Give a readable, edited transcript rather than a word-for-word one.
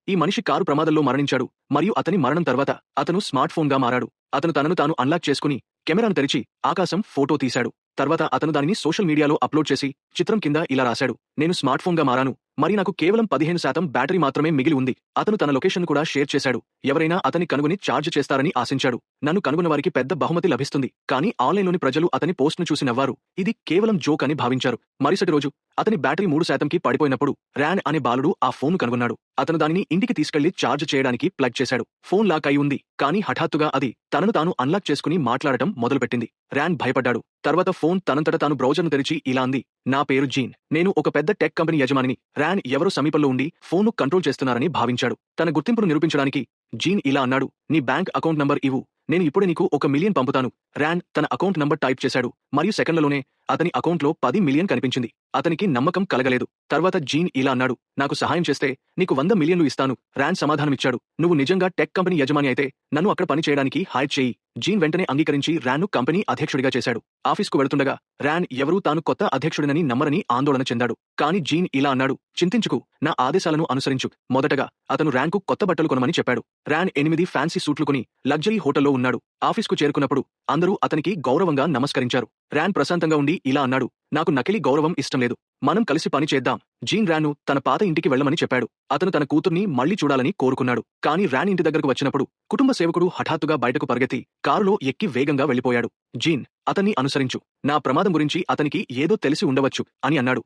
ఈ మనిషి కారు ప్రమాదంలో మరణించాడు మరియు అతని మరణం తర్వాత అతను స్మార్ట్ ఫోన్గా మారాడు. అతను తనను తాను అన్లాక్ చేసుకుని కెమెరాను తెరిచి ఆకాశం ఫోటో తీశాడు. తర్వాత అతను దానిని సోషల్ మీడియాలో అప్లోడ్ చేసి చిత్రం కింద ఇలా రాశాడు: నేను స్మార్ట్ ఫోన్గా మారాను, మరి నాకు కేవలం 15% బ్యాటరీ మాత్రమే మిగిలి ఉంది. అతను తన లొకేషన్ కూడా షేర్ చేశాడు. ఎవరైనా అతని కనుగొని ఛార్జ్ చేస్తారని ఆశించాడు. నన్ను కనుగొన్న వారికి పెద్ద బహుమతి లభిస్తుంది. కానీ ఆన్లైన్లోని ప్రజలు అతని పోస్ట్ను చూసి నవ్వారు. ఇది కేవలం జోక్ అని భావించారు. మరుసటి రోజు అతని బ్యాటరీ 3%కి పడిపోయినప్పుడు ర్యాన్ అనే బాలుడు ఆ ఫోన్ను కనుగొన్నాడు. అతను దానిని ఇంటికి తీసుకెళ్లి ఛార్జ్ చేయడానికి ప్లగ్ చేశాడు. ఫోన్ లాక్ అయి ఉంది, కానీ హఠాత్తుగా అది తనను తాను అన్లాక్ చేసుకుని మాట్లాడటం మొదలుపెట్టింది. ర్యాన్ భయపడ్డాడు. తర్వాత ఫోన్ తనంతట తాను బ్రౌజర్ను తెరిచి ఇలా అంది: నా పేరు జీన్, నేను ఒక పెద్ద టెక్ కంపెనీ యజమానిని. ర్యాన్ ఎవరో సమీపంలో ఉండి ఫోన్ను కంట్రోల్ చేస్తున్నారని భావించాడు. తన గుర్తింపును నిరూపించడానికి జీన్ ఇలా అన్నాడు: నీ బ్యాంక్ అకౌంట్ నంబర్ ఇవ్వు, నేను ఇప్పుడే నీకు 1 మిలియన్ పంపుతాను. ర్యాన్ తన అకౌంట్ నంబర్ టైప్ చేశాడు మరియు సెకండ్లలోనే అతని అకౌంట్లో 10 మిలియన్ కనిపించింది. అతనికి నమ్మకం కలగలేదు. తర్వాత జీన్ ఇలా అన్నాడు: నాకు సహాయం చేస్తే నీకు 100 మిలియన్లు ఇస్తాను. ర్యాన్ సమాధానమిచ్చాడు: నువ్వు నిజంగా టెక్ కంపెనీ యజమాని అయితే నన్ను అక్కడ పని చేయడానికి హైర్ చేయి. జీన్ వెంటనే అంగీకరించి ర్యాన్ను కంపెనీ అధ్యక్షుడిగా చేశాడు. ఆఫీస్కు వెళుతుండగా ర్యాన్ ఎవరూ తాను కొత్త అధ్యక్షుడినని నమ్మరని ఆందోళన చెందాడు. కానీ జీన్ ఇలా అన్నాడు: చింతించుకు, నా ఆదేశాలను అనుసరించు. మొదటగా అతను ర్యాన్కు కొత్త బట్టలు కొనమని చెప్పాడు. ర్యాన్ 8 ఫ్యాన్సీ సూట్లు కొని లగ్జరీ హోటల్లో ఉన్నాడు. ఆఫీస్కు చేరుకున్నప్పుడు అందరూ అతనికి గౌరవంగా నమస్కరించారు. ర్యాన్ ప్రశాంతంగా ఉండి ఇలా అన్నాడు: నాకు నకిలీ గౌరవం ఇష్టం లేదు. మనం కలిసి పని చేద్దాం. జీన్ ర్యాన్ను తన పాత ఇంటికి వెళ్లమని చెప్పాడు. అతను తన కూతుర్ని మళ్లీ చూడాలని కోరుకున్నాడు. కానీ ర్యాన్ ఇంటి దగ్గరకు వచ్చినప్పుడు కుటుంబ సేవకుడు హఠాత్తుగా బయటకు పరిగెత్తి కారులో ఎక్కి వేగంగా వెళ్లిపోయాడు. జీన్, అతన్ని అనుసరించు. నా ప్రమాదం గురించి అతనికి ఏదో తెలిసి ఉండవచ్చు అని అన్నాడు.